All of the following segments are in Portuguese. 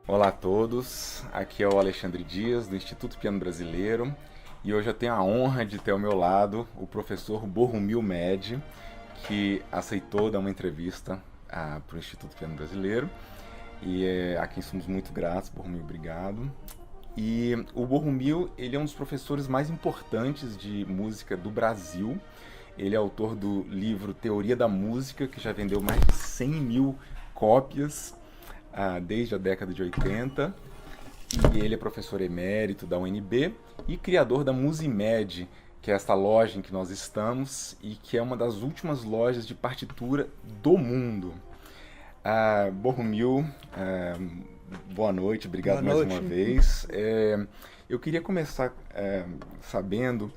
Olá a todos, aqui é o Alexandre Dias, do Instituto Piano Brasileiro, e hoje eu tenho a honra de ter ao meu lado o professor Borromil Mede, que aceitou dar uma entrevista para o Instituto Piano Brasileiro, e a quem somos muito gratos. Borromil, obrigado. E o Borromil, ele é um dos professores mais importantes de música do Brasil. Ele é autor do livro Teoria da Música, que já vendeu mais de 100 mil cópias desde a década de 80. E ele é professor emérito da UNB e criador da Musimed, que é esta loja em que nós estamos e que é uma das últimas lojas de partitura do mundo. Borromil, boa noite, obrigado mais uma vez. Eu queria começar sabendo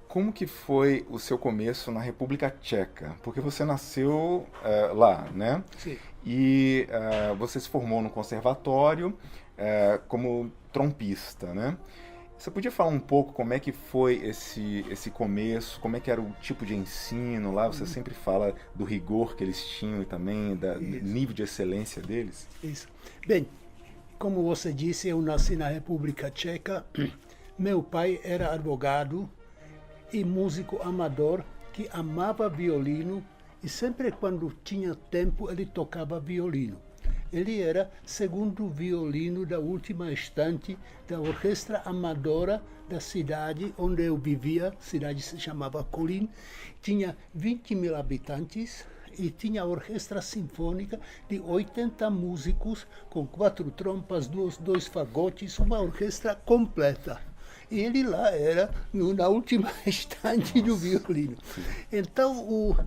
como que foi o seu começo na República Tcheca, porque você nasceu lá, né? Sim. E você se formou no conservatório como trompista, né? Você podia falar um pouco como é que foi esse começo, como é que era o tipo de ensino lá? Você sempre fala do rigor que eles tinham e também do nível de excelência deles. Isso. Bem, como você disse, eu nasci na República Tcheca. Meu pai era advogado e músico amador que amava violino e sempre quando tinha tempo ele tocava violino. Ele era segundo violino da última estante da orquestra amadora da cidade onde eu vivia. A cidade se chamava Kolín, tinha 20 mil habitantes e tinha a orquestra sinfônica de 80 músicos com 4 trompas, dois fagotes, uma orquestra completa. E ele lá era na última estante do violino. Então,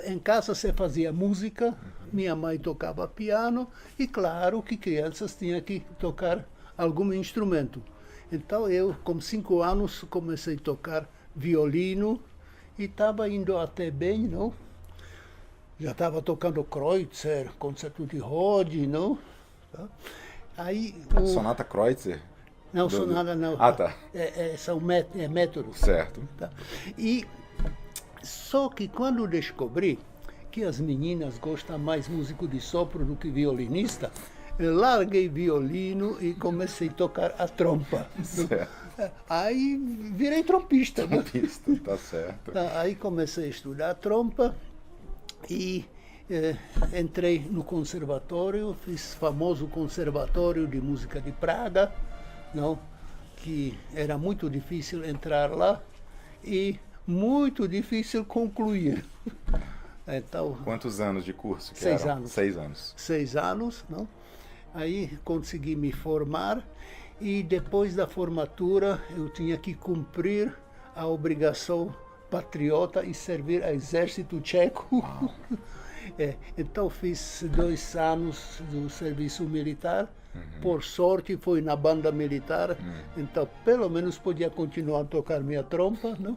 em casa se fazia música, minha mãe tocava piano e claro que crianças tinham que tocar algum instrumento. Então eu, com 5 anos, comecei a tocar violino e estava indo até bem, não? Já estava tocando Kreutzer, concerto de Rode, não? Aí, Sonata Kreutzer? Não, sonata não. Tá. São métodos. Certo. Tá? E só que quando descobri que as meninas gostam mais músico de sopro do que violinista, eu larguei violino e comecei a tocar a trompa. Certo. Aí virei trompista. Trompista, tá certo. Aí comecei a estudar trompa e entrei no conservatório, fiz famoso conservatório de música de Praga, não, que era muito difícil entrar lá e muito difícil concluir. Então, quantos anos de curso que 6 eram? anos. 6 anos. 6 anos, não? Aí consegui me formar e depois da formatura eu tinha que cumprir a obrigação patriota e servir ao exército tcheco. Então fiz 2 anos do serviço militar. Por sorte foi na banda militar, então pelo menos podia continuar a tocar minha trompa, não?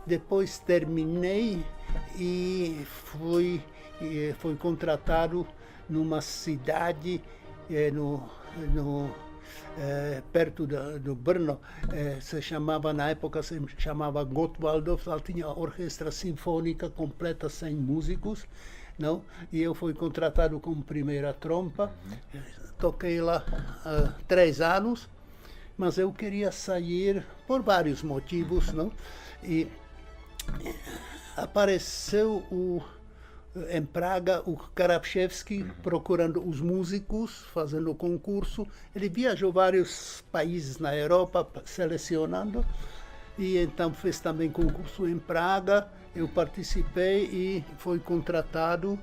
Depois terminei e fui contratado numa cidade perto do Brno, na época se chamava Gottwaldorf. Ela tinha a orquestra sinfônica completa, 100 músicos, não? E eu fui contratado como primeira trompa. Toquei lá 3 anos, mas eu queria sair por vários motivos, não? E apareceu em Praga o Karabchevsky procurando os músicos, fazendo concurso. Ele viajou vários países na Europa selecionando e então fez também concurso em Praga. Eu participei e fui contratado.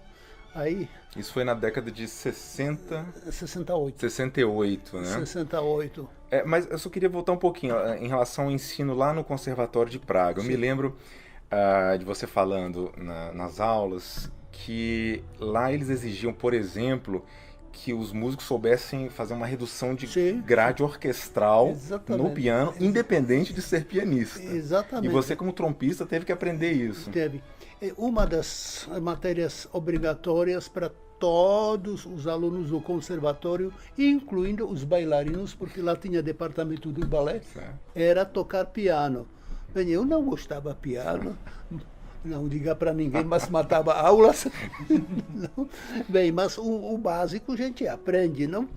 Aí, isso foi na década de 68, 68, né? 68. Mas eu só queria voltar um pouquinho em relação ao ensino lá no Conservatório de Praga. Eu me lembro de você falando nas aulas que lá eles exigiam, por exemplo, que os músicos soubessem fazer uma redução de grade orquestral no piano, independente de ser pianista. Exatamente. E você, como trompista, teve que aprender isso. Teve. Uma das matérias obrigatórias para todos os alunos do conservatório, incluindo os bailarinos, porque lá tinha departamento do balé, era tocar piano. Bem, eu não gostava piano, não diga para ninguém, mas matava aulas. Não. Bem, mas o básico a gente aprende, não?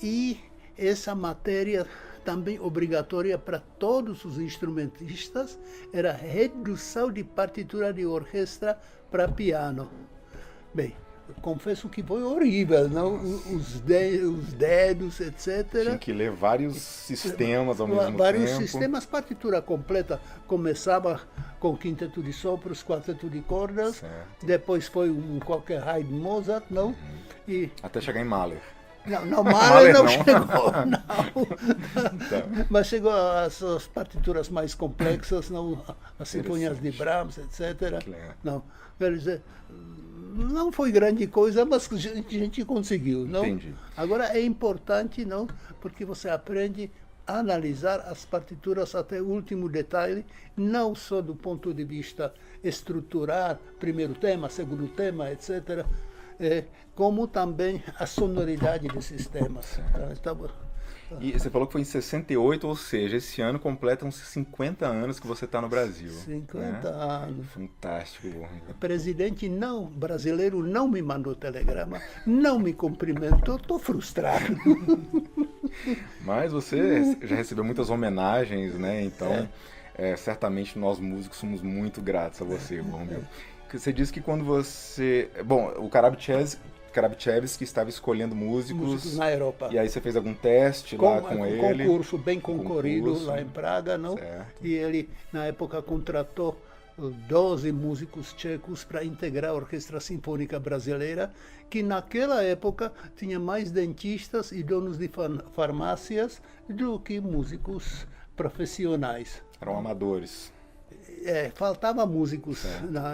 E essa matéria também obrigatória para todos os instrumentistas era redução de partitura de orquestra para piano. Bem, confesso que foi horrível, não? Os dedos, etc. Tinha que ler vários sistemas ao mesmo tempo. Vários sistemas, partitura completa. Começava com quinteto de sopros, quarteto de cordas, Certo. depois foi qualquer Haydn, Mozart, não? E Até chegar em Mahler. não, Mahler não não. chegou, não. Tá. Mas chegou as partituras mais complexas, não? As sinfonias de Brahms, etc. Claro. Não, quer dizer, não foi grande coisa, mas a gente conseguiu, não? Entendi. Agora é importante, não? Porque você aprende a analisar as partituras até o último detalhe, não só do ponto de vista estrutural, primeiro tema, segundo tema, etc., como também a sonoridade desses temas. Então, E você falou que foi em 68, ou seja, esse ano completam-se 50 anos que você está no Brasil. 50 anos. Fantástico. O presidente brasileiro não me mandou telegrama, não me cumprimentou, estou frustrado. Mas você já recebeu muitas homenagens, né? Então, certamente nós músicos somos muito gratos a você, Borromil. Você disse que quando você... Bom, o Karabchevsky estava escolhendo músicos na Europa. E aí você fez algum teste lá com ele? Concurso bem concorrido lá em Praga, não? Certo. E ele, na época, contratou 12 músicos tchecos para integrar a Orquestra Sinfônica Brasileira, que naquela época tinha mais dentistas e donos de farmácias do que músicos profissionais. Eram amadores. Faltava músicos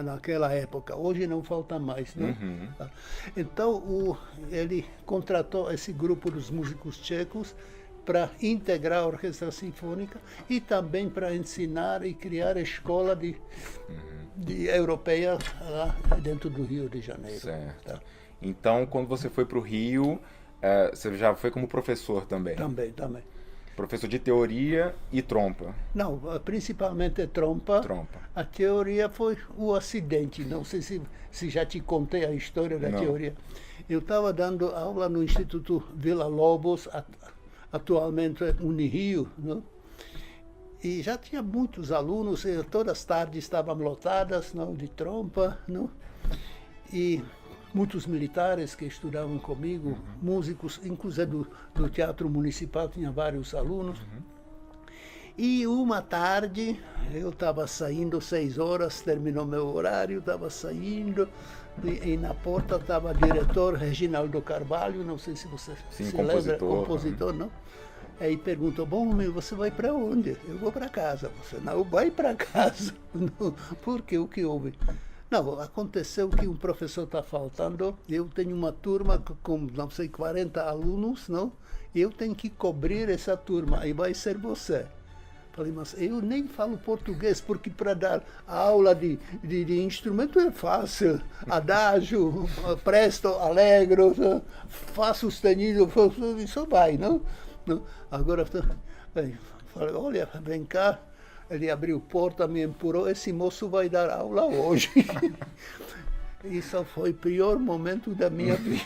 naquela época, hoje não falta mais, né? Uhum. Então ele contratou esse grupo dos músicos tchecos para integrar a orquestra sinfônica e também para ensinar e criar a escola de europeia lá dentro do Rio de Janeiro. Certo. Tá? Então, quando você foi para o Rio, você já foi como professor também? Também. Professor de teoria e trompa? Não, principalmente trompa. A teoria foi o acidente. Não sei se já te contei a história da teoria. Eu estava dando aula no Instituto Vila Lobos, atualmente Unirio, não? E já tinha muitos alunos, todas as tardes estavam lotadas, não, de trompa, não? E muitos militares que estudavam comigo, músicos, inclusive do Teatro Municipal, tinha vários alunos. E uma tarde, eu estava saindo, 6 horas, terminou meu horário, estava saindo, e na porta estava o diretor Reginaldo Carvalho, não sei se você se lembra, compositor, não? Aí perguntou, bom, você vai para onde? Eu vou para casa. Você não vai para casa. Não. Por quê? O que houve? Não, aconteceu que um professor está faltando, eu tenho uma turma com, não sei, 40 alunos, não? Eu tenho que cobrir essa turma, aí vai ser você. Falei, mas eu nem falo português, porque para dar aula de instrumento é fácil. Adágio, presto, allegro, fá sustenido, isso vai, não? Agora, falei, olha, vem cá. Ele abriu a porta, me empurrou, esse moço vai dar aula hoje. Isso foi o pior momento da minha vida.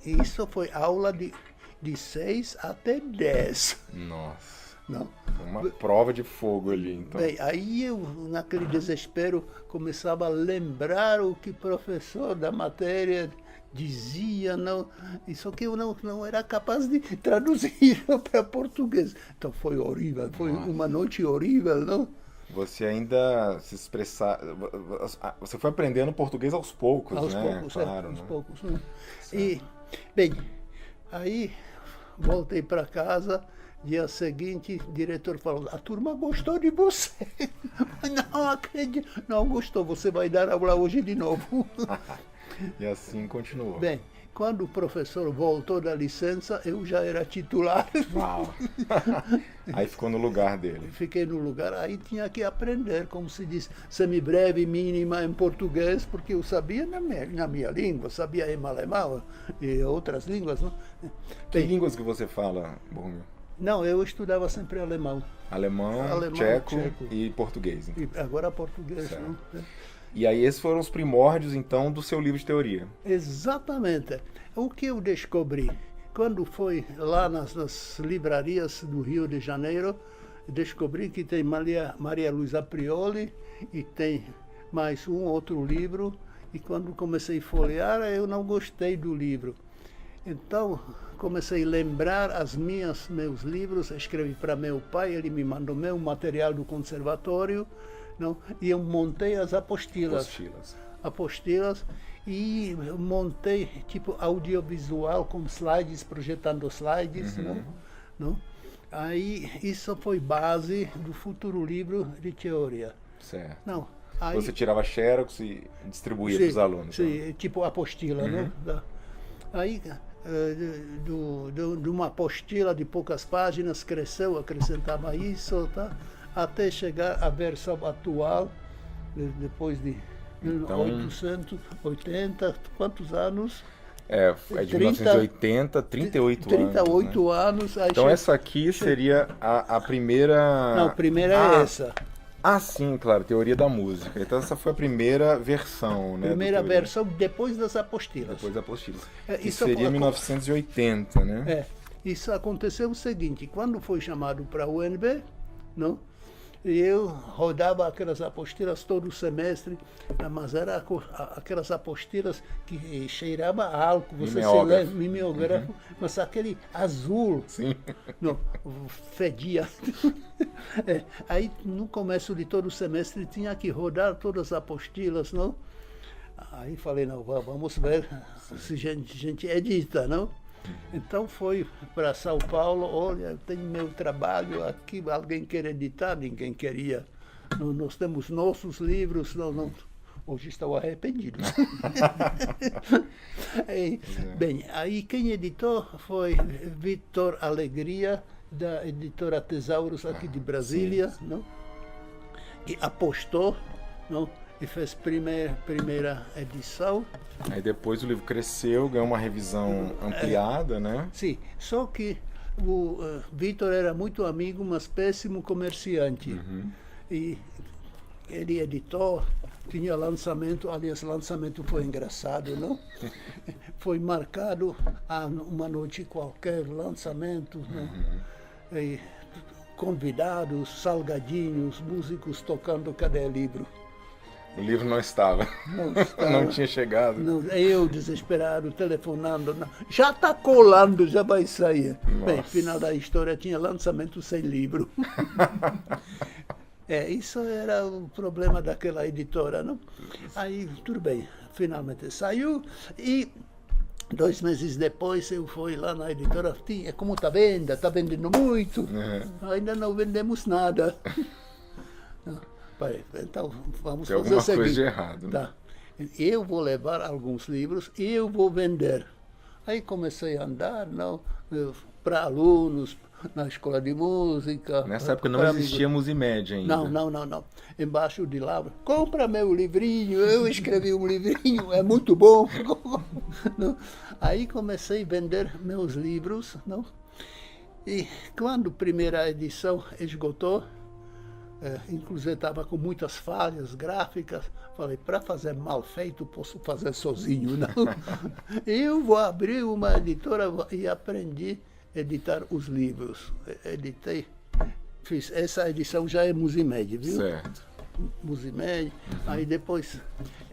Isso foi aula de 6 até 10. Nossa. Não. Uma prova de fogo ali, então. Bem, aí eu, naquele desespero, começava a lembrar o que o professor da matéria dizia, não, isso que eu não era capaz de traduzir para português. Então foi horrível, foi uma noite horrível, não? Você ainda se expressar... Você foi aprendendo português aos poucos, aos né? Poucos, claro, aos né? poucos. Né? E, bem, aí voltei para casa, dia seguinte, o diretor falou, a turma gostou de você. Não acredito, não gostou, você vai dar aula hoje de novo. E assim continuou. Bem, quando o professor voltou da licença, eu já era titular. Uau! Aí ficou no lugar dele. Fiquei no lugar, aí tinha que aprender, como se diz, semibreve, mínima em português, porque eu sabia na minha língua, sabia em alemão e outras línguas. Não? Que línguas que você fala, Borromil? Não, eu estudava sempre alemão. Alemão, tcheco e português. E agora português, certo. né? E aí esses foram os primórdios, então, do seu livro de teoria. Exatamente. O que eu descobri? Quando fui lá nas livrarias do Rio de Janeiro, descobri que tem Maria Luisa Prioli e tem mais um outro livro. E quando comecei a folhear, eu não gostei do livro. Então, comecei a lembrar meus livros, escrevi para meu pai, ele me mandou meu material do conservatório, não? E eu montei as apostilas e montei tipo audiovisual com slides, projetando slides, não? Aí isso foi base do futuro livro de teoria. Certo. Não, aí, você tirava xerox e distribuía para os alunos. Sim, né? Tipo apostila, né? Aí de uma apostila de poucas páginas cresceu, acrescentava isso, tá? Até chegar à versão atual, depois de 880, quantos anos? É de 1980, 38 anos. 38 anos. Aí então essa aqui seria a primeira... Não, a primeira é essa. Ah, sim, claro, teoria da música. Então essa foi a primeira versão, né? Primeira versão depois das apostilas. Depois das apostilas. Isso seria 1980, né? Isso aconteceu o seguinte, quando foi chamado para a UNB, não? Eu rodava aquelas apostilas todo semestre, mas era aquelas apostilas que cheirava a álcool, você se lembra, mimeógrafo, mas aquele azul, sim. Não, fedia. Aí no começo de todo o semestre tinha que rodar todas as apostilas, não? Aí falei, não, vamos ver se a gente edita, não? Então foi para São Paulo, olha, eu tenho meu trabalho aqui, alguém quer editar? Ninguém queria. Nós temos nossos livros, não. Hoje estou arrependido. Bem, aí quem editou foi Vitor Alegria, da editora Tesauros aqui de Brasília, sim. Não? Que apostou, não? E fez primeira edição. Aí depois o livro cresceu, ganhou uma revisão ampliada, né? Sim, só que o Vitor era muito amigo, mas péssimo comerciante. E ele editou, tinha lançamento, aliás, o lançamento foi engraçado, não? Foi marcado a uma noite qualquer, lançamento, e convidados, salgadinhos, músicos tocando Cadê Livro? O livro não estava. Não tinha chegado. Não, eu desesperado, telefonando. Não. Já está colando, já vai sair. Nossa. Bem, final da história tinha lançamento sem livro. Isso era o problema daquela editora, não? Aí, tudo bem, finalmente saiu e 2 meses depois eu fui lá na editora, como está vendendo muito, ainda não vendemos nada. Então vamos tem fazer o seguinte. Tem alguma coisa de errado, né? Tá. Eu vou levar alguns livros e eu vou vender. Aí comecei a andar para alunos, na escola de música. Nessa época não existia Musimed ainda. Não. Embaixo de lá, compra meu livrinho, eu escrevi um livrinho, é muito bom. Não? Aí comecei a vender meus livros. Não? E quando a primeira edição esgotou, inclusive estava com muitas falhas gráficas, falei, para fazer mal feito, posso fazer sozinho, não? Eu vou abrir uma editora e aprendi a editar os livros. Editei, fiz, essa edição já é Musimed, viu? Certo. Musimed, aí depois...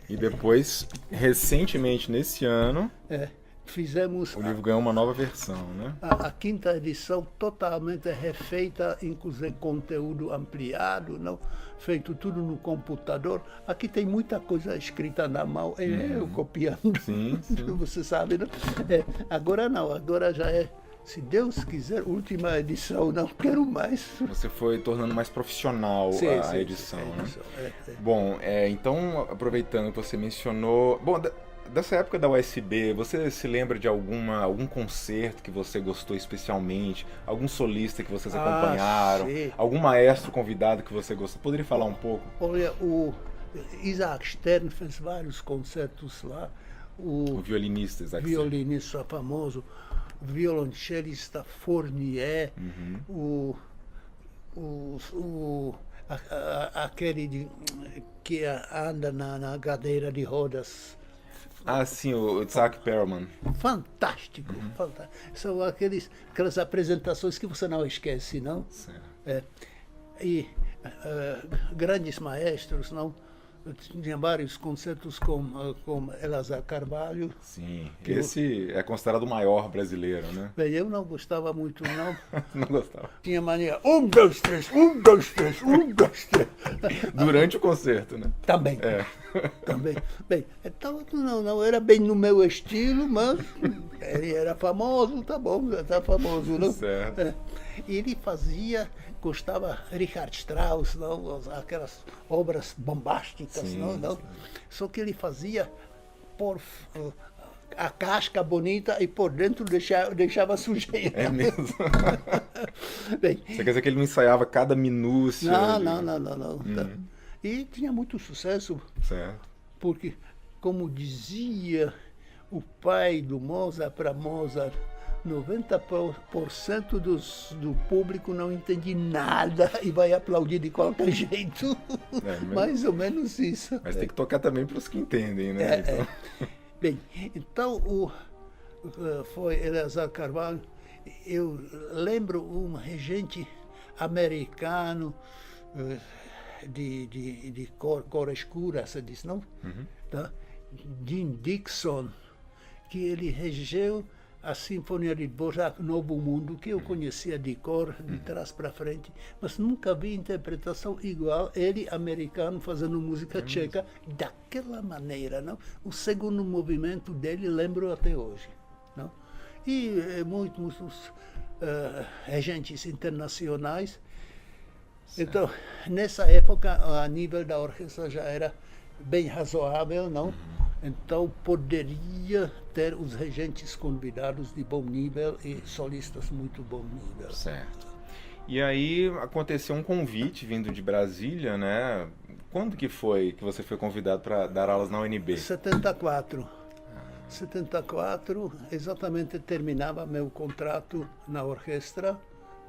E depois, recentemente, nesse ano... fizemos... O livro ganhou uma nova versão, né? A 5ª edição totalmente refeita, inclusive conteúdo ampliado, não? Feito tudo no computador. Aqui tem muita coisa escrita na mão, eu copiando. Sim. Você sabe, não? Agora não, agora já é, se Deus quiser, última edição, não quero mais. Você foi tornando mais profissional a edição, né? Bom, então, aproveitando que você mencionou... Bom, dessa época da USB, você se lembra de algum concerto que você gostou especialmente? Algum solista que vocês acompanharam? Sim. Algum maestro convidado que você gostou? Poderia falar um pouco? Olha, o Isaac Stern fez vários concertos lá. O violinista Isaac violinista famoso. violonchelista Fournier, aquele que anda na cadeira de rodas. Ah, sim, o Isaac Perlman. Fantástico, fantástico. São aquelas apresentações que você não esquece, não? Certo. E grandes maestros, não? Tinha vários concertos com Elazar Carvalho. Sim, esse é considerado o maior brasileiro, né? Bem, eu não gostava muito, não. Não gostava. Tinha mania, 1, 2, 3, 1, 2, 3, 1, 2, 3. Durante o concerto, né? Também. Também. Bem, então não era bem no meu estilo, mas ele era famoso, tá bom, já tá famoso, não? Certo. Ele gostava Richard Strauss, não? Aquelas obras bombásticas, Sim, não? sim. Só que ele fazia por a casca bonita e por dentro deixava sujeira. É mesmo? Bem, Você quer dizer que ele não ensaiava cada minúcia? não. E tinha muito sucesso, Certo. porque, como dizia o pai do Mozart para Mozart, 90% do público não entende nada e vai aplaudir de qualquer jeito. Mais ou menos isso. Mas tem que tocar também para os que entendem, né? Então... Bem, então foi Elazar Carvalho. Eu lembro um regente americano de cor escura, você diz, não? Tá? Jim Dixon, que ele regeu a Sinfonia de Dvorak, Novo Mundo, que eu conhecia de cor, de trás para frente, mas nunca vi interpretação igual, ele, americano, fazendo música tcheca, daquela maneira, não? O segundo movimento dele lembro até hoje, não? E muitos regentes internacionais. Certo. Então, nessa época, a nível da orquestra já era bem razoável, não? Então, poderia ter os regentes convidados de bom nível e solistas muito bom nível. Certo. E aí aconteceu um convite vindo de Brasília, né? Quando que foi que você foi convidado para dar aulas na UNB? 74. 74, exatamente terminava meu contrato na orquestra.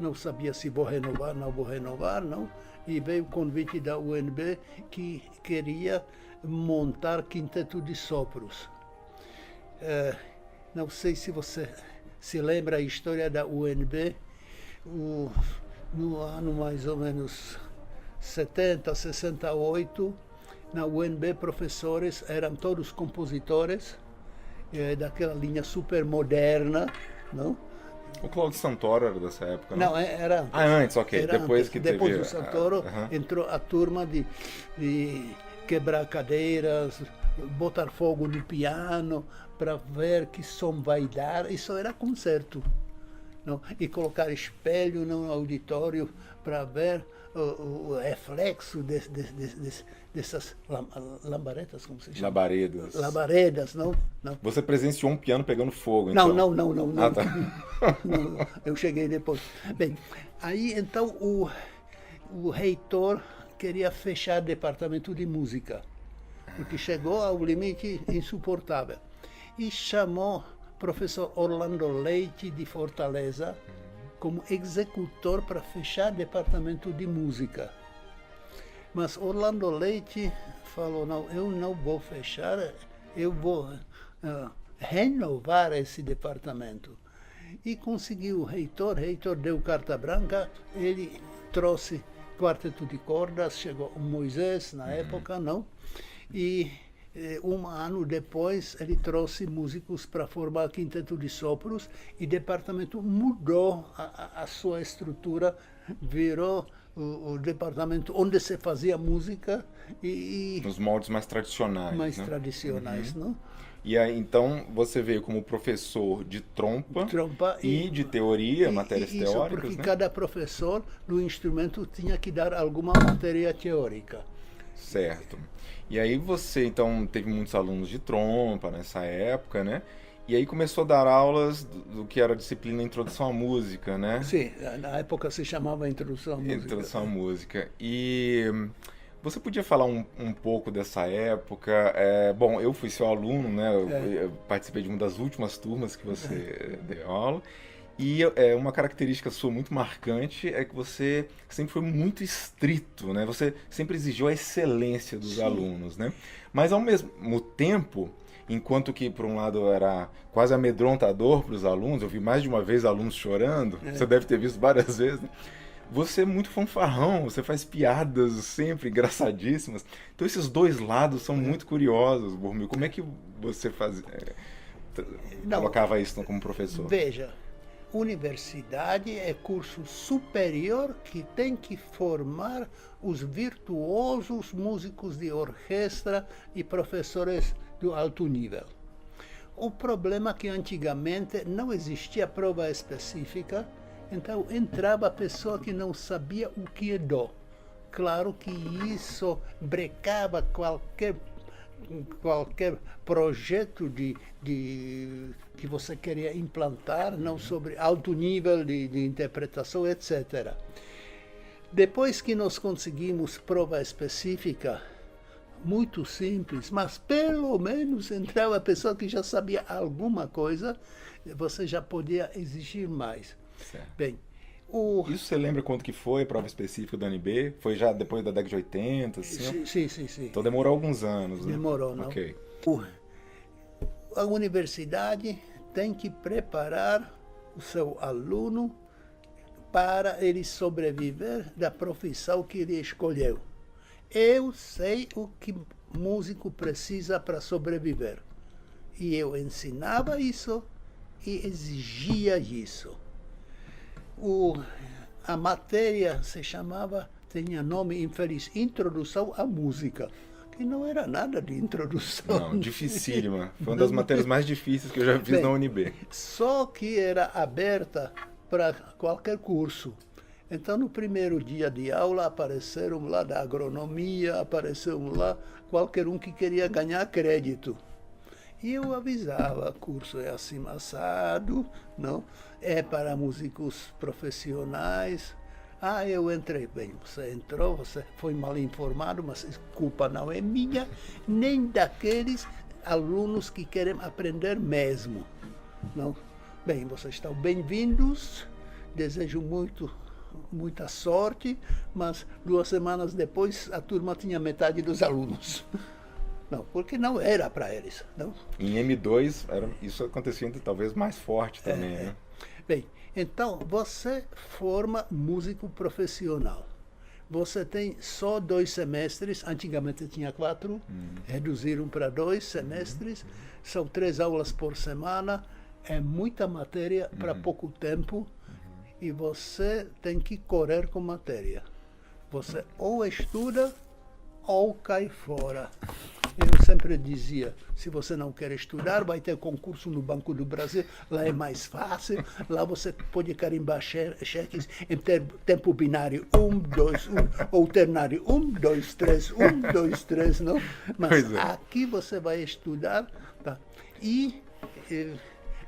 Não sabia se vou renovar, não. E veio o convite da UNB que queria montar quinteto de sopros. Não sei se você se lembra a história da UNB, no ano mais ou menos 70, 68, na UNB professores eram todos compositores, daquela linha super moderna, não? O Cláudio Santoro era dessa época, não? Não, era antes. Ah, antes, ok. Era depois antes. que Depois teve... do Santoro entrou a turma de quebrar cadeiras, botar fogo no piano para ver que som vai dar. Isso era concerto. Não? E colocar espelho no auditório para ver o reflexo dessas lambaretas, como se chama? Labaredas. Labaredas, não? Você presenciou um piano pegando fogo, então? Não. Ah, tá. Não, eu cheguei depois. Bem, aí então o reitor queria fechar o departamento de música, porque chegou ao limite insuportável. E chamou o professor Orlando Leite de Fortaleza como executor para fechar o departamento de música. Mas Orlando Leite falou, não, eu não vou fechar, eu vou renovar esse departamento. E conseguiu o reitor deu carta branca, ele trouxe quarteto de cordas, chegou o Moisés na época, não? E um ano depois ele trouxe músicos para formar quinteto de sopros e o departamento mudou a sua estrutura, virou o departamento onde se fazia música e nos moldes mais tradicionais. Tradicionais, não? E aí, então, você veio como professor de trompa e de teoria, matérias isso, teóricas, porque né? cada professor do instrumento tinha que dar alguma matéria teórica. Certo. E aí você, então, teve muitos alunos de trompa nessa época, né? E aí começou a dar aulas do que era a disciplina Introdução à Música, né? Sim, na época se chamava Introdução à Música. Introdução à Música. E Você podia falar um pouco dessa época? Bom, eu fui seu aluno, né? Eu participei de uma das últimas turmas que você deu aula. E uma característica sua muito marcante é que você sempre foi muito estrito, né? Você sempre exigiu a excelência dos alunos, né? Mas ao mesmo tempo, enquanto que por um lado era quase amedrontador para os alunos, eu vi mais de uma vez alunos chorando, você deve ter visto várias vezes, né? Você é muito fanfarrão, você faz piadas sempre engraçadíssimas. Então esses dois lados são muito curiosos, Borromil. Como é que você colocava isso como professor? Veja, universidade é curso superior que tem que formar os virtuosos músicos de orquestra e professores do alto nível. O problema é que antigamente não existia prova específica, então entrava a pessoa que não sabia o que é dó. Claro que isso brecava qualquer projeto que você queria implantar, não sobre alto nível de interpretação, etc. Depois que nós conseguimos prova específica, muito simples, mas pelo menos entrava a pessoa que já sabia alguma coisa, você já podia exigir mais. Certo. Bem, isso você lembra quanto que foi a prova específica do UNB? Foi já depois da década de 80? Assim? Sim. Então demorou alguns anos, né? Demorou, não? Ok. A universidade tem que preparar o seu aluno para ele sobreviver da profissão que ele escolheu. Eu sei o que músico precisa para sobreviver. E eu ensinava isso e exigia isso. A matéria se chamava, tinha nome infeliz, Introdução à Música, que não era nada de introdução. Não, dificílima. Foi uma das matérias mais difíceis que eu já fiz na UNB. Só que era aberta para qualquer curso. Então, no primeiro dia de aula, apareceram lá da agronomia, apareceram lá qualquer um que queria ganhar crédito. E eu avisava, curso é assim assado, não? É para músicos profissionais. Eu entrei. Bem, você entrou, você foi mal informado, mas a culpa não é minha, nem daqueles alunos que querem aprender mesmo. Não? Bem, vocês estão bem-vindos, desejo muita sorte, mas 2 semanas depois a turma tinha metade dos alunos. Não, porque não era para eles. Não? Em M2, isso acontecia talvez mais forte também, né? Bem, então você forma músico profissional. Você tem só 2 semestres, antigamente tinha 4, reduziram para 2 semestres, são 3 aulas por semana, é muita matéria para pouco tempo, e você tem que correr com matéria. Você ou estuda ou cai fora. Eu sempre dizia, se você não quer estudar, vai ter concurso no Banco do Brasil, lá é mais fácil, lá você pode carimbar cheques em tempo binário 1, 2, 1, ou ternário 1, 2, 3, 1, 2, 3, não? Mas aqui você vai estudar, tá? E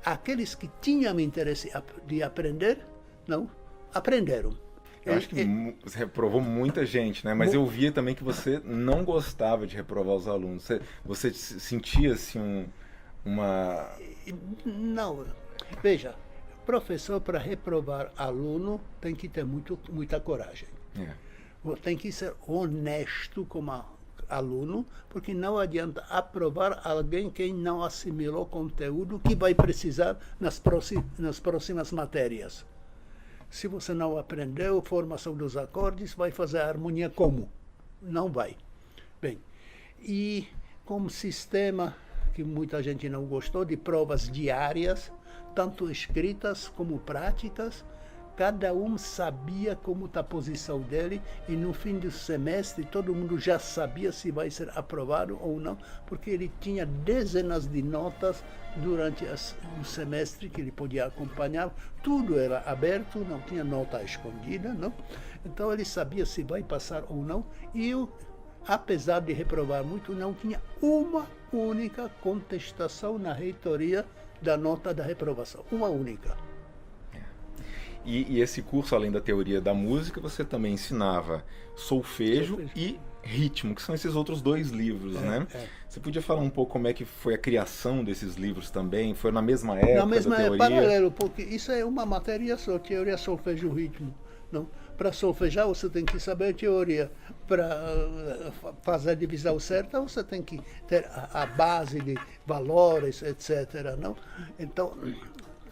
aqueles que tinham interesse de aprender, não, aprenderam. Eu acho que você reprovou muita gente, né? Mas eu via também que você não gostava de reprovar os alunos. Você sentia assim uma... Não. Veja, professor para reprovar aluno tem que ter muita coragem. Tem que ser honesto como aluno, porque não adianta aprovar alguém que não assimilou conteúdo que vai precisar nas próximas matérias. Se você não aprendeu a formação dos acordes, vai fazer a harmonia como? Não vai. Bem, e como sistema que muita gente não gostou, de provas diárias, tanto escritas como práticas, cada um sabia como está a posição dele, e no fim do semestre todo mundo já sabia se vai ser aprovado ou não, porque ele tinha dezenas de notas durante o semestre que ele podia acompanhar, tudo era aberto, não tinha nota escondida, não? Então ele sabia se vai passar ou não, e eu, apesar de reprovar muito, não tinha uma única contestação na reitoria da nota da reprovação, uma única. E esse curso, além da teoria da música, você também ensinava solfejo e ritmo, que são esses outros 2 livros, né? Você podia falar um pouco como é que foi a criação desses livros também? Foi na mesma época Na mesma da época, teoria? paralelo, porque isso é uma matéria só, teoria, solfejo, ritmo. Não? Para solfejar você tem que saber a teoria. Para fazer a divisão certa você tem que ter a base de valores, etc. Não? Então,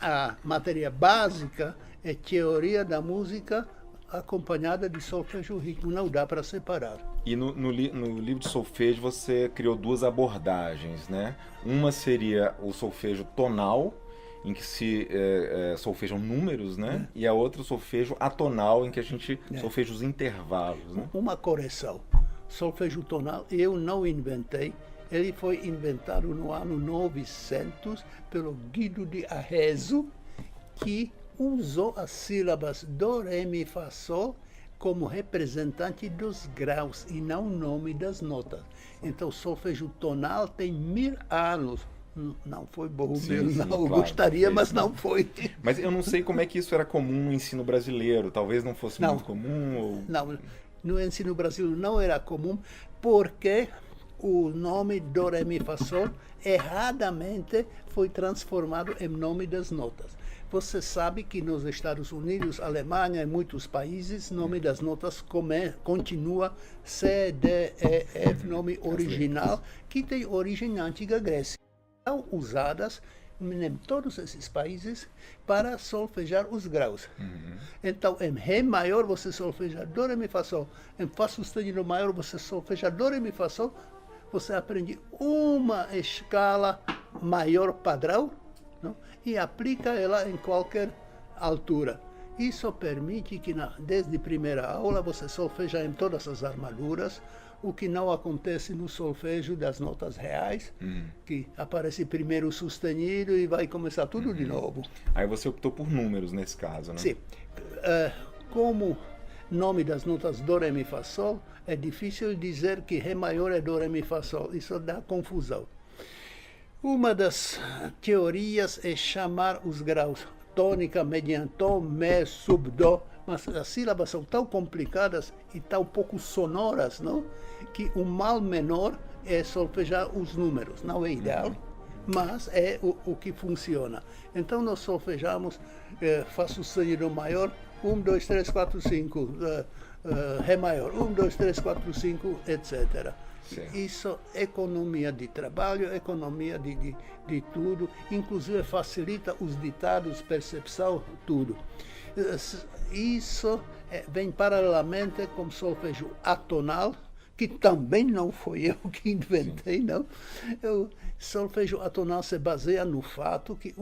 a matéria básica é teoria da música acompanhada de solfejo, ritmo. Não dá para separar. E no livro de solfejo você criou 2 abordagens, né? Uma seria o solfejo tonal, em que se solfejam números, né? E a outra o solfejo atonal, em que a gente solfeja os intervalos, né? Uma correção. Solfejo tonal eu não inventei. Ele foi inventado no ano 900 pelo Guido de Arezzo, que usou as sílabas do, ré, mi, fá, sol como representante dos graus e não o nome das notas. Então, solfejo tonal tem 1000 anos. Não foi bom, não claro, gostaria, mas não foi. Mas eu não sei como é que isso era comum no ensino brasileiro, talvez não fosse muito comum? Ou... Não, no ensino brasileiro não era comum, porque o nome do, ré, mi, fá, sol erradamente foi transformado em nome das notas. Você sabe que nos Estados Unidos, Alemanha e muitos países, o nome das notas continua C, D, E, F, nome original, que tem origem na antiga Grécia. São usadas em todos esses países para solfejar os graus. Então, em Ré maior você solfeja do, ré, mi, fá, sol. Em Fá sustenido maior você solfeja do, ré, mi, fá, sol. Você aprende uma escala maior padrão, não? E aplica ela em qualquer altura. Isso permite que desde a primeira aula você solfeja em todas as armaduras, o que não acontece no solfejo das notas reais, que aparece primeiro o sustenido e vai começar tudo de novo. Aí você optou por números nesse caso, né? Sim. Como nome das notas do, ré, mi, fá, sol, é difícil dizer que ré maior é do, ré, mi, fá, sol. Isso dá confusão. Uma das teorias é chamar os graus tônica, mediante tom, mé, sub, dó, mas as sílabas são tão complicadas e tão pouco sonoras, não? Que o mal menor é solfejar os números. Não é ideal, mas é o que funciona. Então nós solfejamos Fá sustenido maior, 1, 2, 3, 4, 5, Ré maior, 1, 2, 3, 4, 5, etc. Certo. Isso é economia de trabalho, economia de tudo, inclusive facilita os ditados, percepção, tudo. Isso vem paralelamente com solfejo atonal, que também não foi eu que inventei, não. O solfejo atonal se baseia no fato que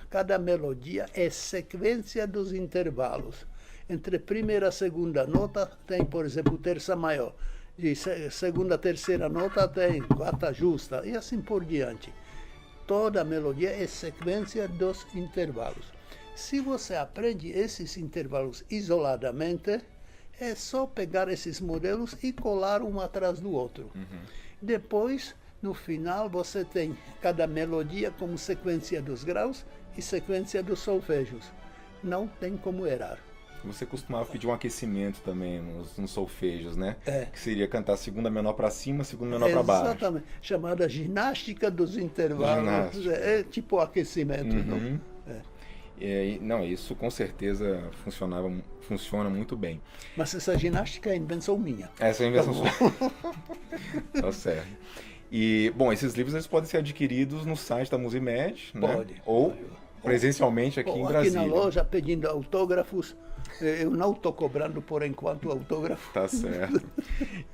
cada melodia é sequência dos intervalos. Entre primeira e segunda nota tem, por exemplo, terça maior. De segunda a terceira nota tem quarta justa e assim por diante. Toda a melodia é sequência dos intervalos. Se você aprende esses intervalos isoladamente, é só pegar esses modelos e colar um atrás do outro. Depois, no final, você tem cada melodia como sequência dos graus e sequência dos solfejos. Não tem como errar. Você costumava pedir um aquecimento também nos solfejos, né? Que seria cantar segunda menor para cima, segunda menor para baixo. Exatamente. Chamada ginástica dos intervalos. É tipo aquecimento. Não? Não, isso com certeza funciona muito bem. Mas essa ginástica é invenção minha. Essa é a invenção sua. Tá certo. E, bom, esses livros eles podem ser adquiridos no site da Musimed, né? Pode. Ou presencialmente aqui em Brasília. Aqui na loja, pedindo autógrafos. Eu não estou cobrando, por enquanto, autógrafo. Tá certo.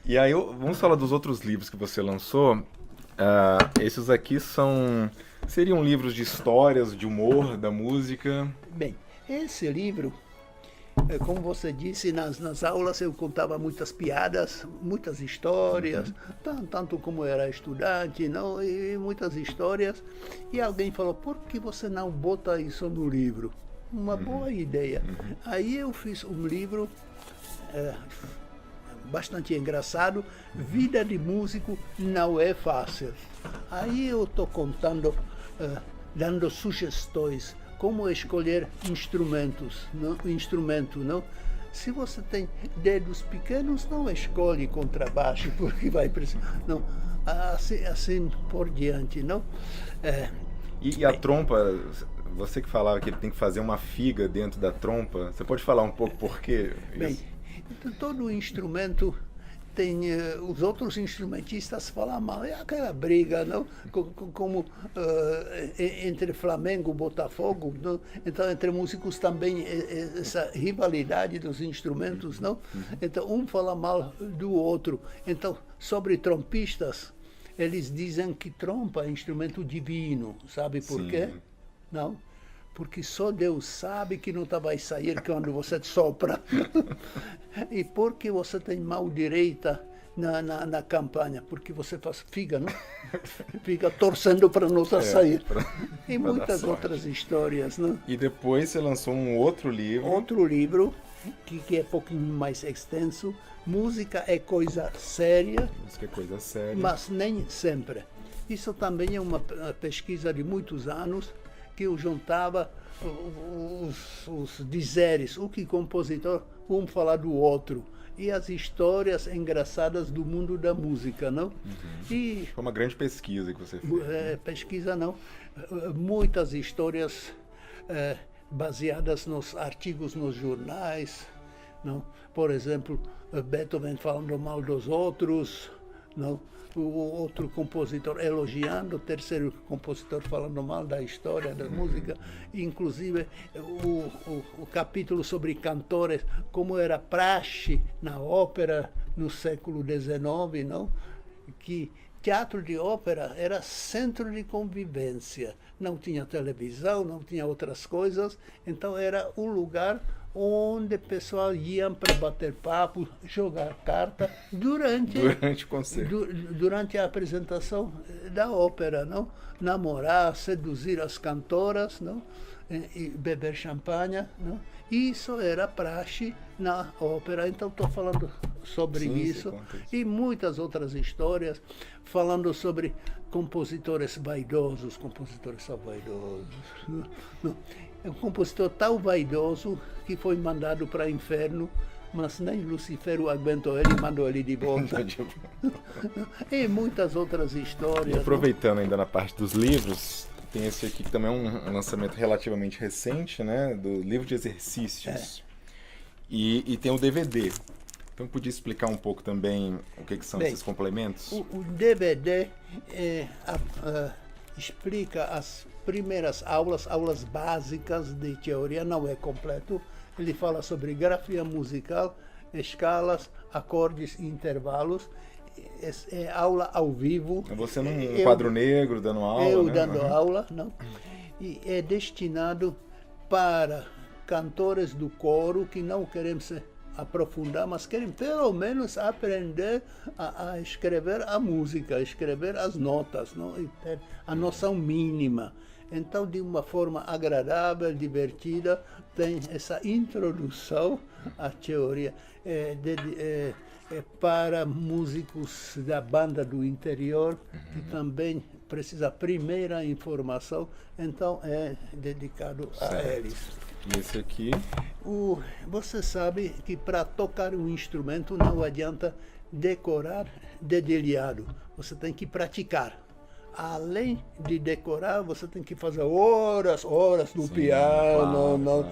E aí, vamos falar dos outros livros que você lançou. Esses aqui seriam livros de histórias, de humor, da música? Bem, esse livro, como você disse, nas aulas eu contava muitas piadas, muitas histórias, tanto como era estudante, não, e muitas histórias. E alguém falou, por que você não bota isso no livro? Uma boa ideia. Aí eu fiz um livro bastante engraçado, Vida de Músico Não É Fácil. Aí eu estou contando, dando sugestões, como escolher instrumento, não? Se você tem dedos pequenos, não escolhe contrabaixo, porque vai precisar. Não, assim por diante, não? E a trompa, você que falava que ele tem que fazer uma figa dentro da trompa, você pode falar um pouco por quê? Bem, então, todo instrumento tem, os outros instrumentistas falam mal, é aquela briga, não? Como entre Flamengo e Botafogo, não? Então entre músicos também essa rivalidade dos instrumentos, não? Então um fala mal do outro. Então sobre trompistas, eles dizem que trompa é instrumento divino, sabe por quê? Não? Porque só Deus sabe que não vai sair quando você sopra. E porque você tem mão direita na campanha, porque você faz figa, não? Fica torcendo para não sair. E muitas outras histórias, não? E depois você lançou um outro livro. Outro livro, que é um pouquinho mais extenso. Música é coisa séria. Música é coisa séria. Mas nem sempre. Isso também é uma pesquisa de muitos anos, que eu juntava os dizeres, o que compositor um fala do outro, e as histórias engraçadas do mundo da música, não? E foi uma grande pesquisa que você fez. Pesquisa não, muitas histórias baseadas nos artigos nos jornais, não? Por exemplo, Beethoven falando mal dos outros, não? O outro compositor elogiando, o terceiro compositor falando mal da história da música, inclusive o capítulo sobre cantores, como era praxe na ópera no século XIX, não? Que teatro de ópera era centro de convivência, não tinha televisão, não tinha outras coisas, então era um lugar onde o pessoal ia para bater papo, jogar carta durante o concerto, durante a apresentação da ópera, não? Namorar, seduzir as cantoras, não? E beber champanhe, não? Isso era praxe na ópera. Então estou falando sobre isso e muitas outras histórias, falando sobre compositores vaidosos, compositores são vaidosos, não? É um compositor tão vaidoso que foi mandado para o inferno, mas nem Lucifer o aguentou ele e mandou ele de volta. E muitas outras histórias. E aproveitando ainda na parte dos livros, tem esse aqui que também é um lançamento relativamente recente, né, do livro de exercícios. E tem o DVD. Então podia explicar um pouco também o que são esses complementos? O DVD explica as primeiras aulas básicas de teoria, não é completo. Ele fala sobre grafia musical, escalas, acordes e intervalos. É aula ao vivo. Você num quadro negro dando aula, eu né? dando aula, não? E é destinado para cantores do coro que não querem se aprofundar, mas querem pelo menos aprender a escrever a música, escrever as notas, não? E ter a noção mínima. Então, de uma forma agradável, divertida, tem essa introdução à teoria para músicos da banda do interior, que também precisa primeira informação, então é dedicado a eles. E esse aqui? Você sabe que para tocar um instrumento não adianta decorar dedilhado, você tem que praticar. Além de decorar, você tem que fazer horas no piano,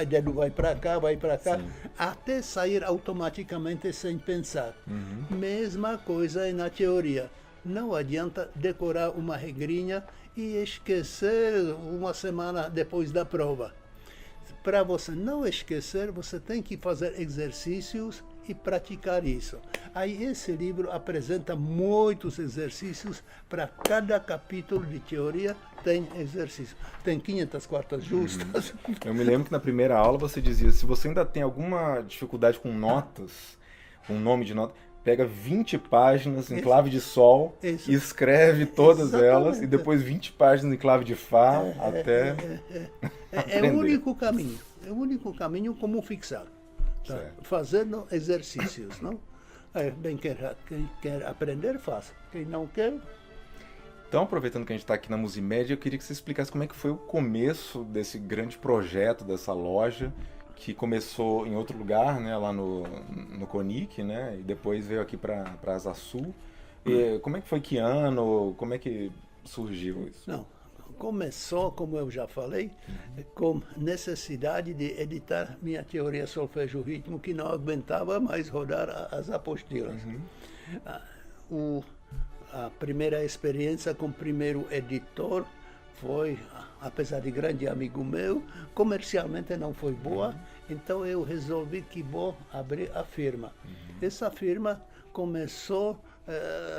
dedo vai para cá, até sair automaticamente sem pensar. Mesma coisa na teoria. Não adianta decorar uma regrinha e esquecer uma semana depois da prova. Para você não esquecer, você tem que fazer exercícios e praticar isso. Aí esse livro apresenta muitos exercícios, para cada capítulo de teoria tem exercício. Tem 500 quartas justas. Eu me lembro que na primeira aula você dizia, se você ainda tem alguma dificuldade com notas, com nome de nota, pega 20 páginas em clave de sol, e escreve todas elas, e depois 20 páginas em clave de fá, até é o único caminho. É o único caminho como fixar. Tá? Fazendo exercícios, não? Quem quer aprender, faça. Quem não quer... Então, aproveitando que a gente está aqui na Musimed, eu queria que você explicasse como é que foi o começo desse grande projeto, dessa loja, que começou em outro lugar, né, lá no CONIC, né, e depois veio aqui para Asa Sul. E como é que foi, que ano, como é que surgiu isso? Não, começou, como eu já falei, com necessidade de editar minha teoria solfégio-ritmo, que não aguentava mais rodar as apostilas. A primeira experiência com o primeiro editor foi, apesar de grande amigo meu, comercialmente não foi boa, então eu resolvi que vou abrir a firma. Essa firma começou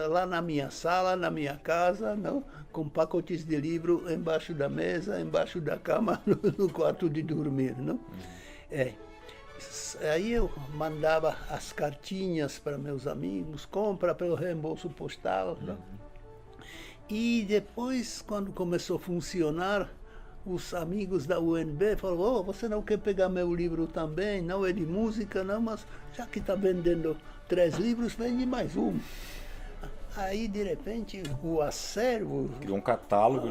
lá na minha sala, na minha casa, não? Com pacotes de livro embaixo da mesa, embaixo da cama, no quarto de dormir. Não? Aí eu mandava as cartinhas para meus amigos, compra pelo reembolso postal. Não? E depois, quando começou a funcionar, os amigos da UNB falaram: você não quer pegar meu livro também? Não é de música, não, mas já que está vendendo 3 livros, vende mais um. Aí, de repente, o acervo... Criou um catálogo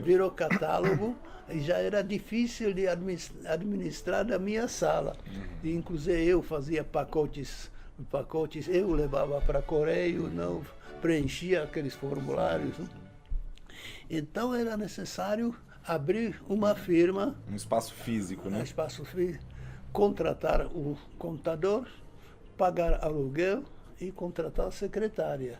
virou catálogo e já era difícil de administrar da minha sala. E, inclusive, eu fazia pacotes, eu levava para correio, não preenchia aqueles formulários. Não? Então, era necessário abrir uma firma... Um espaço físico, né? Um espaço físico, contratar o contador, pagar aluguel e contratar a secretária.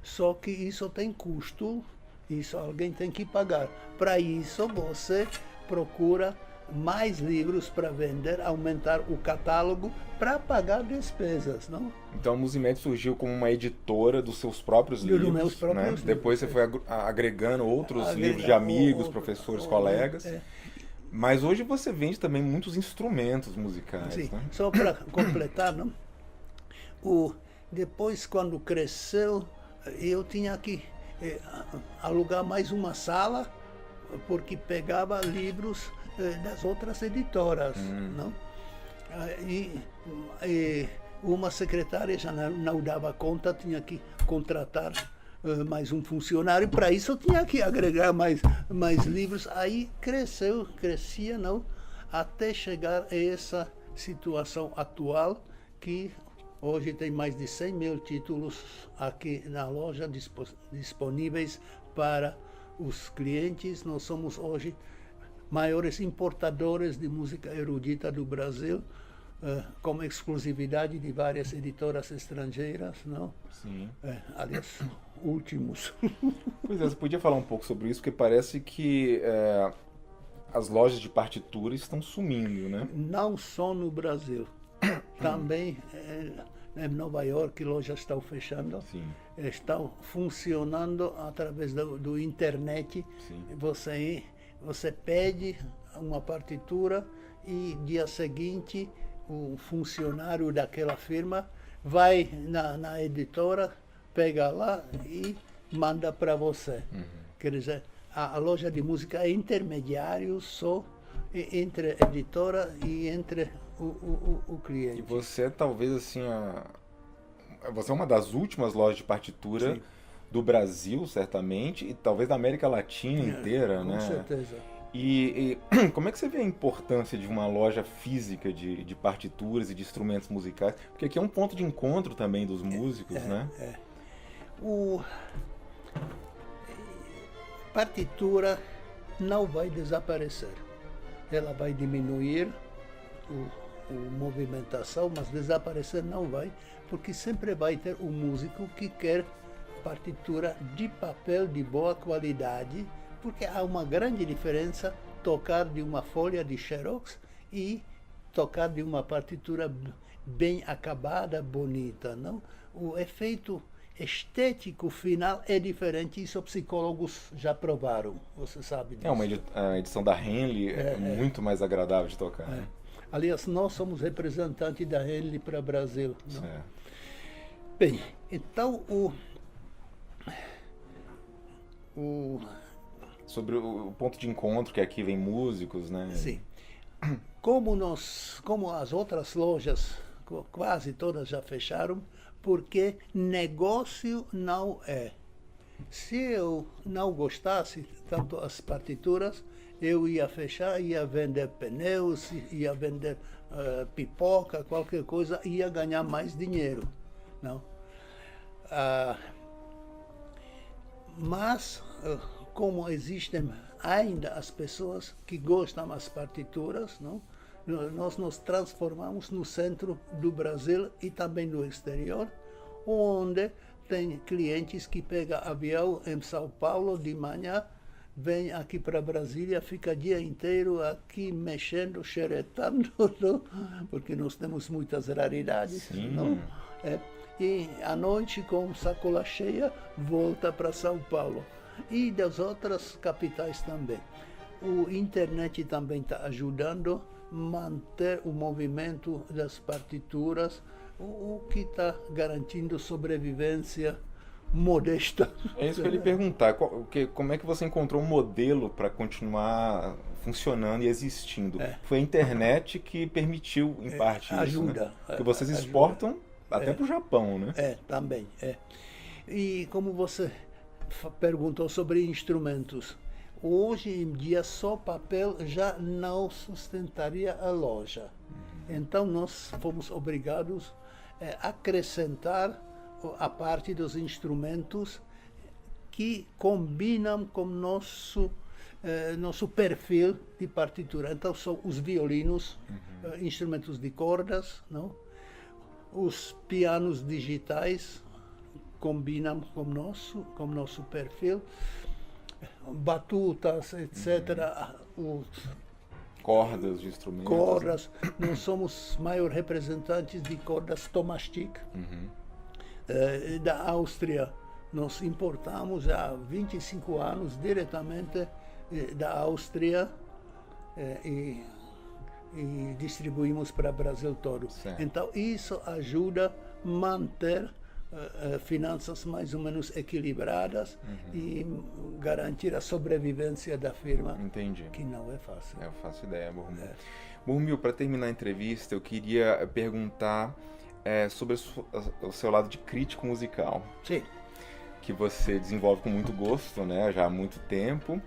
Só que isso tem custo, isso alguém tem que pagar. Para isso você procura mais livros para vender, aumentar o catálogo para pagar despesas, não? Então a Musimed surgiu como uma editora dos seus próprios livros, meus próprios livros. Depois você foi agregando outros livros de amigos, professores, colegas. Mas hoje você vende também muitos instrumentos musicais. Sim. Né? Só para completar, não? Depois, quando cresceu, eu tinha que alugar mais uma sala, porque pegava livros das outras editoras. Não? E uma secretária já não dava conta, tinha que contratar mais um funcionário. Para isso, eu tinha que agregar mais livros. Aí crescia, não? Até chegar a essa situação atual, que hoje tem mais de 100 mil títulos aqui na loja disponíveis para os clientes. Nós somos hoje maiores importadores de música erudita do Brasil, com exclusividade de várias editoras estrangeiras, não? Sim. Aliás, últimos. Pois é, você podia falar um pouco sobre isso, porque parece que as lojas de partitura estão sumindo, né? Não só no Brasil. Também em Nova York, lojas estão fechando. Sim. Estão funcionando através do internet. Sim. Você pede uma partitura e dia seguinte o funcionário daquela firma vai na editora, pega lá e manda para você. Quer dizer, a loja de música é intermediário só entre a editora e entre o cliente. E você talvez assim, você é uma das últimas lojas de partitura. Sim. Do Brasil, certamente, e talvez da América Latina inteira, com né? Com certeza. E como é que você vê a importância de uma loja física de partituras e de instrumentos musicais? Porque aqui é um ponto de encontro também dos músicos, né? Partitura não vai desaparecer. Ela vai diminuir a movimentação, mas desaparecer não vai, porque sempre vai ter um músico que quer partitura de papel de boa qualidade, porque há uma grande diferença tocar de uma folha de xerox e tocar de uma partitura bem acabada, bonita, não? O efeito estético final é diferente, isso psicólogos já provaram, você sabe disso. A edição da Henley é muito mais agradável de tocar. Né? Aliás, nós somos representantes da Henley para o Brasil. Não? Bem, então sobre o ponto de encontro, que aqui vem músicos, né? Sim. Como as outras lojas, quase todas já fecharam, porque negócio não é. Se eu não gostasse tanto as partituras, eu ia fechar, ia vender pneus, ia vender pipoca, qualquer coisa, ia ganhar mais dinheiro, não? Mas, como existem ainda as pessoas que gostam das partituras, não? Nós nos transformamos no centro do Brasil e também no exterior, onde tem clientes que pegam avião em São Paulo de manhã, vem aqui para Brasília, fica o dia inteiro aqui mexendo, xeretando, não? Porque nós temos muitas raridades, não? E à noite, com sacola cheia, volta para São Paulo. E das outras capitais também. O internet também está ajudando a manter o movimento das partituras, o que está garantindo sobrevivência modesta. É isso que eu ia lhe perguntar. Como é que você encontrou um modelo para continuar funcionando e existindo? Foi a internet que permitiu, em parte, ajuda, isso, né? Porque vocês exportam até para o Japão, né? Também. E como você perguntou sobre instrumentos, hoje em dia só papel já não sustentaria a loja. Então nós fomos obrigados a acrescentar a parte dos instrumentos que combinam com nosso perfil de partitura. Então são os violinos, instrumentos de cordas, não? Os pianos digitais combinam com nosso perfil, batutas, etc. Cordas de instrumentos. Cordas. Nós somos maiores representantes de cordas Tomastik. Da Áustria. Nós importamos há 25 anos diretamente da Áustria e distribuímos para o Brasil todo. Certo. Então isso ajuda a manter finanças mais ou menos equilibradas e garantir a sobrevivência da firma. Entendi. Que não é fácil. Eu faço ideia, Borromil. Borromil, para terminar a entrevista, eu queria perguntar sobre o seu lado de crítico musical. Sim. Que você desenvolve com muito gosto, né, já há muito tempo.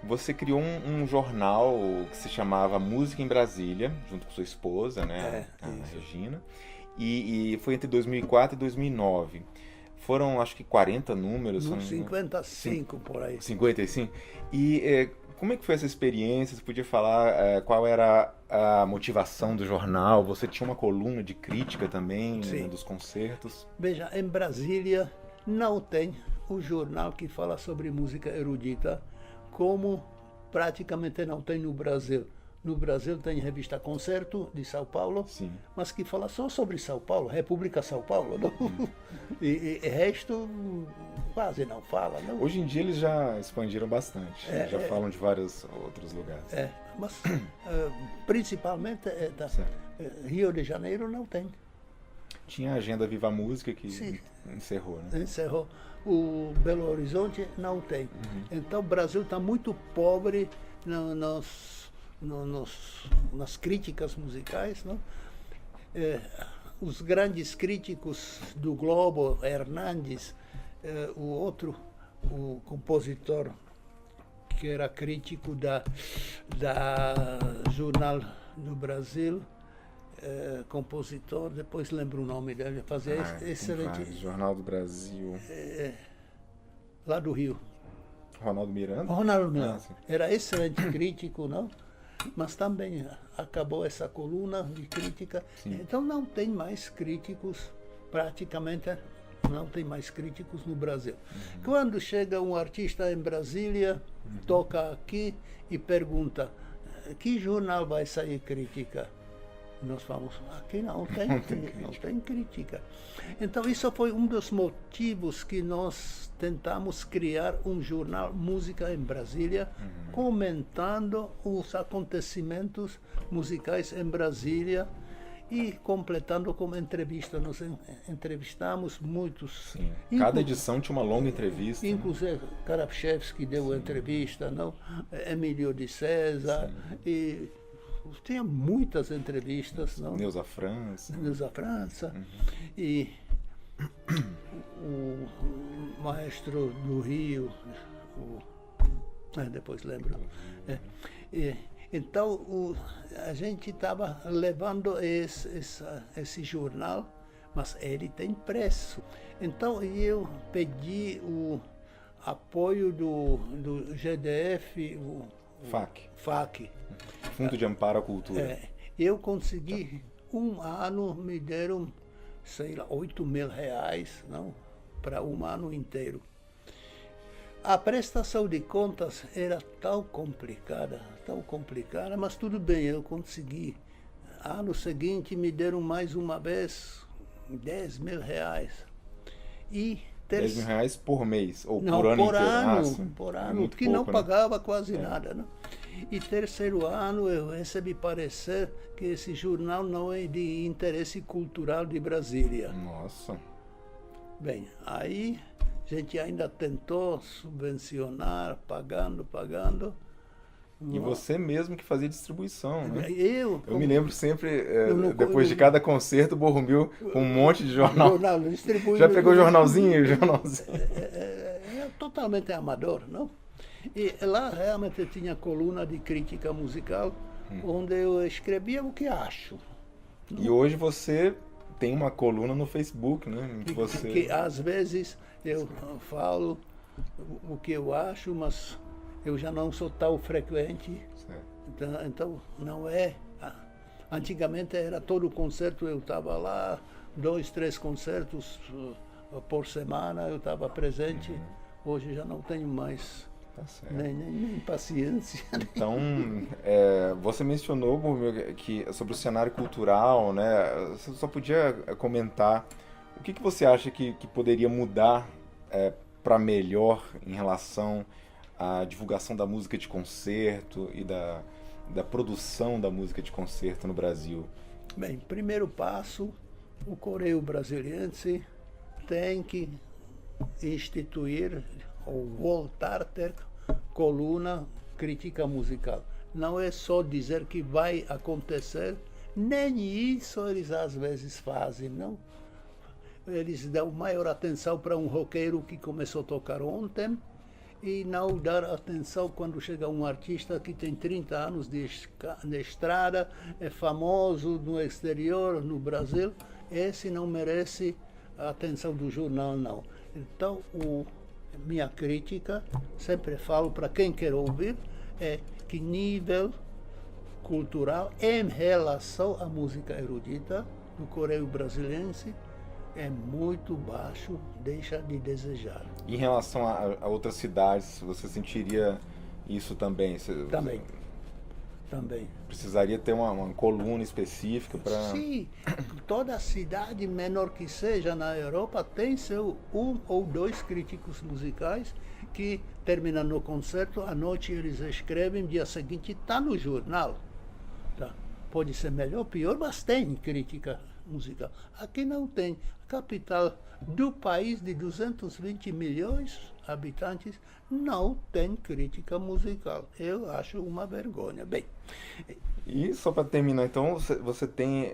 Você criou um jornal que se chamava Música em Brasília, junto com sua esposa, né, a Regina. E foi entre 2004 e 2009. Foram, acho que 40 números. 55 por aí. 55? E como é que foi essa experiência? Você podia falar qual era a motivação do jornal? Você tinha uma coluna de crítica também, né, dos concertos? Veja, em Brasília não tem o jornal que fala sobre música erudita, como praticamente não tem no Brasil. No Brasil tem a revista Concerto, de São Paulo, mas que fala só sobre São Paulo, República São Paulo. Não? E resto quase não fala. Não? Hoje em dia eles já expandiram bastante, já falam de vários outros lugares. Mas principalmente Rio de Janeiro não tem. Tinha a agenda Viva Música que encerrou, né? Encerrou. O Belo Horizonte não tem. Então o Brasil está muito pobre nas críticas musicais, não? Os grandes críticos do Globo, Hernandes, o compositor que era crítico da Jornal do Brasil, compositor, depois lembro o nome dele, fazia excelente. Jornal do Brasil. Lá do Rio. Ronaldo Miranda? Ronaldo Miranda. Era excelente crítico, não? Mas também acabou essa coluna de crítica. Então não tem mais críticos, praticamente não tem mais críticos no Brasil. Quando chega um artista em Brasília, toca aqui e pergunta: que jornal vai sair crítica? Nós falamos, aqui não tem crítica. Então isso foi um dos motivos que nós tentamos criar um jornal Música em Brasília, comentando os acontecimentos musicais em Brasília e completando com entrevista. Nós entrevistamos muitos. Cada edição tinha uma longa entrevista. Inclusive Karapchevsky deu entrevista, não? Emílio de César e tinha muitas entrevistas, não? Neuza França. E o maestro do Rio, Depois lembro. Então, a gente estava levando esse jornal, mas ele tem preço. Então, eu pedi o apoio do GDF, o FAC. Fundo de Amparo à Cultura. Eu consegui, um ano me deram, sei lá, R$8.000, não, para um ano inteiro. A prestação de contas era tão complicada, mas tudo bem, eu consegui. Ano seguinte me deram mais uma vez R$10.000. E R$10.000 por mês, ou não, por ano por inteiro? Por ano, que pouco, não pagava quase nada. Né? E terceiro ano eu recebi parecer que esse jornal não é de interesse cultural de Brasília. Nossa. Bem, aí a gente ainda tentou subvencionar, pagando. E você mesmo que fazia distribuição, né? Eu me lembro sempre, depois de cada concerto, o Borromil com um monte de jornal. Já pegou jornalzinho? É totalmente amador, não? E lá realmente tinha coluna de crítica musical, onde eu escrevia o que acho. E hoje você tem uma coluna no Facebook, né? Que às vezes eu falo o que eu acho, mas eu já não sou tão frequente. Então não é. Antigamente era todo concerto, eu estava lá, 2, 3 concertos por semana, eu estava presente. Hoje já não tenho mais nem paciência. Então, você mencionou que sobre o cenário cultural, né? Você só podia comentar o que você acha que poderia mudar para melhor em relação à divulgação da música de concerto e da produção da música de concerto no Brasil? Bem, primeiro passo, o Correio Brasiliense tem que instituir ou voltar a ter coluna crítica musical. Não é só dizer que vai acontecer, nem isso eles às vezes fazem, não? Eles dão maior atenção para um roqueiro que começou a tocar ontem e não dar atenção quando chega um artista que tem 30 anos de estrada, é famoso no exterior, no Brasil. Esse não merece a atenção do jornal, não. Então, minha crítica, sempre falo para quem quer ouvir, é que nível cultural em relação à música erudita do Correio Brasiliense é muito baixo, deixa de desejar. Em relação a outras cidades, você sentiria isso também? Também. Precisaria ter uma coluna específica para... Sim, toda cidade, menor que seja na Europa, tem seu 1 ou 2 críticos musicais que, terminando o concerto, à noite eles escrevem, dia seguinte está no jornal. Tá? Pode ser melhor ou pior, mas tem crítica musical. Aqui não tem. A capital do país de 220 milhões de habitantes não tem crítica musical. Eu acho uma vergonha. Bem, e só para terminar, então, você tem...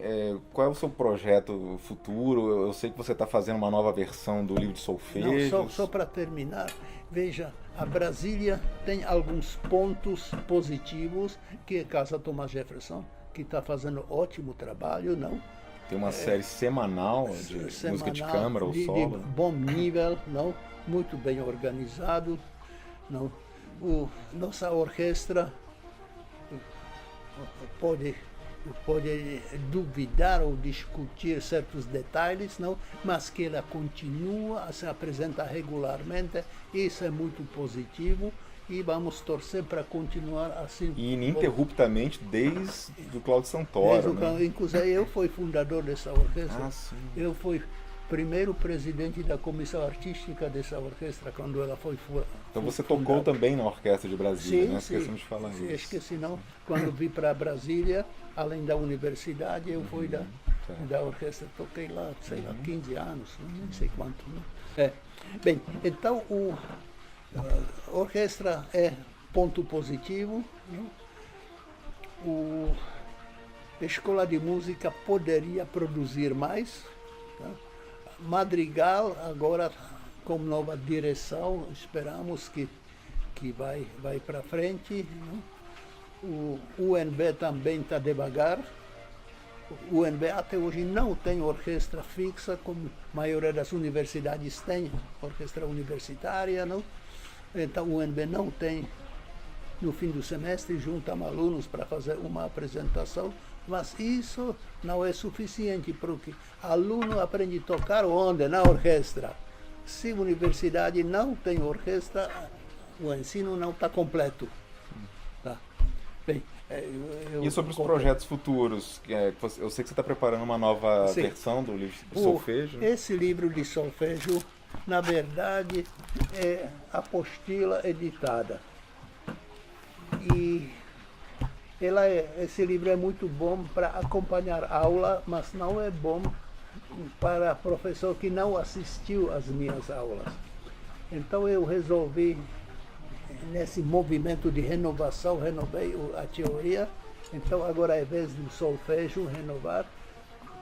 qual é o seu projeto futuro? Eu sei que você está fazendo uma nova versão do livro de solfejos. Não, só para terminar, veja, a Brasília tem alguns pontos positivos, que é a Casa Thomas Jefferson, que está fazendo ótimo trabalho, não? Tem uma série semanal de música de câmara ou solo. De bom nível, não? Muito bem organizado. Não? Nossa orquestra pode duvidar ou discutir certos detalhes, não? Mas que ela continua a se apresentar regularmente, isso é muito positivo. E vamos torcer para continuar assim. E ininterruptamente desde o Cláudio Santoro. Né? Inclusive, eu fui fundador dessa orquestra. Eu fui primeiro presidente da comissão artística dessa orquestra quando ela foi Então você tocou também na Orquestra de Brasília, sim, né? Esquecemos de falar isso. Esqueci não. Quando vim para Brasília, além da universidade, eu fui da orquestra. Toquei lá, sei lá, 15 anos, nem sei quanto. Né? Bem, então a orquestra é ponto positivo. A escola de música poderia produzir mais. Tá? Madrigal, agora com nova direção, esperamos que que vai para frente. Né? O UNB também está devagar. O UNB até hoje não tem orquestra fixa, como a maioria das universidades tem, orquestra universitária, não? Então o UNB não tem, no fim do semestre, juntam alunos para fazer uma apresentação, mas isso não é suficiente, porque aluno aprende a tocar onde? Na orquestra. Se a universidade não tem orquestra, o ensino não está completo. Tá? Bem, e sobre os projetos futuros? Eu sei que você está preparando uma nova versão do livro de solfejo. Esse livro de solfejo, na verdade, é apostila editada. E esse livro é muito bom para acompanhar aula, mas não é bom para professor que não assistiu às minhas aulas. Então eu resolvi, nesse movimento de renovação, renovei a teoria. Então agora, ao invés do solfejo renovar,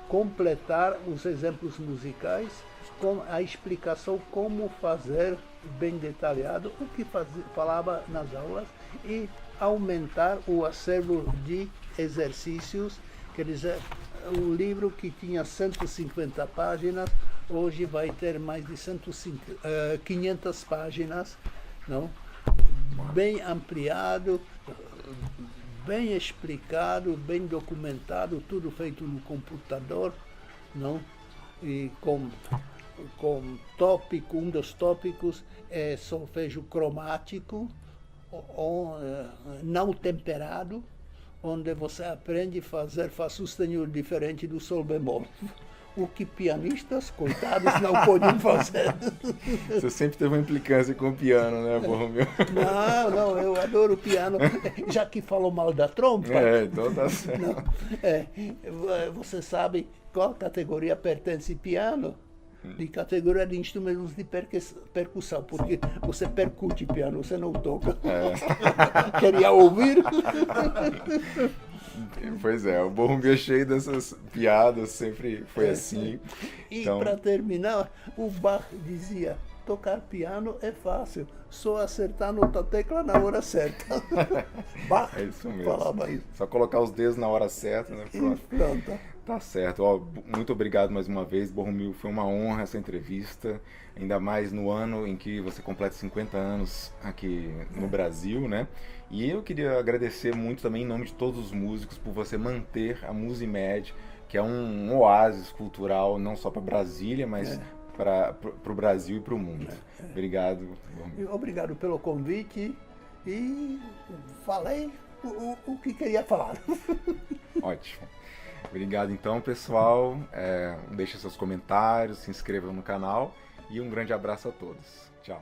completar os exemplos musicais com a explicação como fazer bem detalhado o que falava nas aulas e aumentar o acervo de exercícios. Quer dizer, o livro que tinha 150 páginas, hoje vai ter mais de 500 páginas, não? Bem ampliado, bem explicado, bem documentado, tudo feito no computador, não? E com tópico, um dos tópicos é solfejo cromático, não temperado, onde você aprende a fazer Fá sustenido diferente do Sol bemol. O que pianistas, coitados, não podem fazer. Você sempre teve uma implicância com o piano, né, Borromeu? Não, eu adoro o piano, já que falou mal da trompa. Então tá certo. Não, você sabe qual categoria pertence piano? De categoria de instrumentos de percussão, porque você percute piano, você não toca. Queria ouvir? Pois é, o Borromeu é cheio dessas piadas, sempre foi assim. E para terminar, o Bach dizia: tocar piano é fácil, só acertar nota tecla na hora certa. Bach isso mesmo. Falava isso. Só colocar os dedos na hora certa, né? Pronto. Tá certo. Muito obrigado mais uma vez, Borromeu. Foi uma honra essa entrevista, ainda mais no ano em que você completa 50 anos aqui no Brasil, né? E eu queria agradecer muito também em nome de todos os músicos por você manter a Musimed, que é um oásis cultural não só para Brasília, mas para o Brasil e para o mundo. Obrigado, Borromeu. Obrigado pelo convite e falei o que queria falar. Ótimo. Obrigado então, pessoal. Deixe seus comentários, se inscrevam no canal e um grande abraço a todos. Tchau.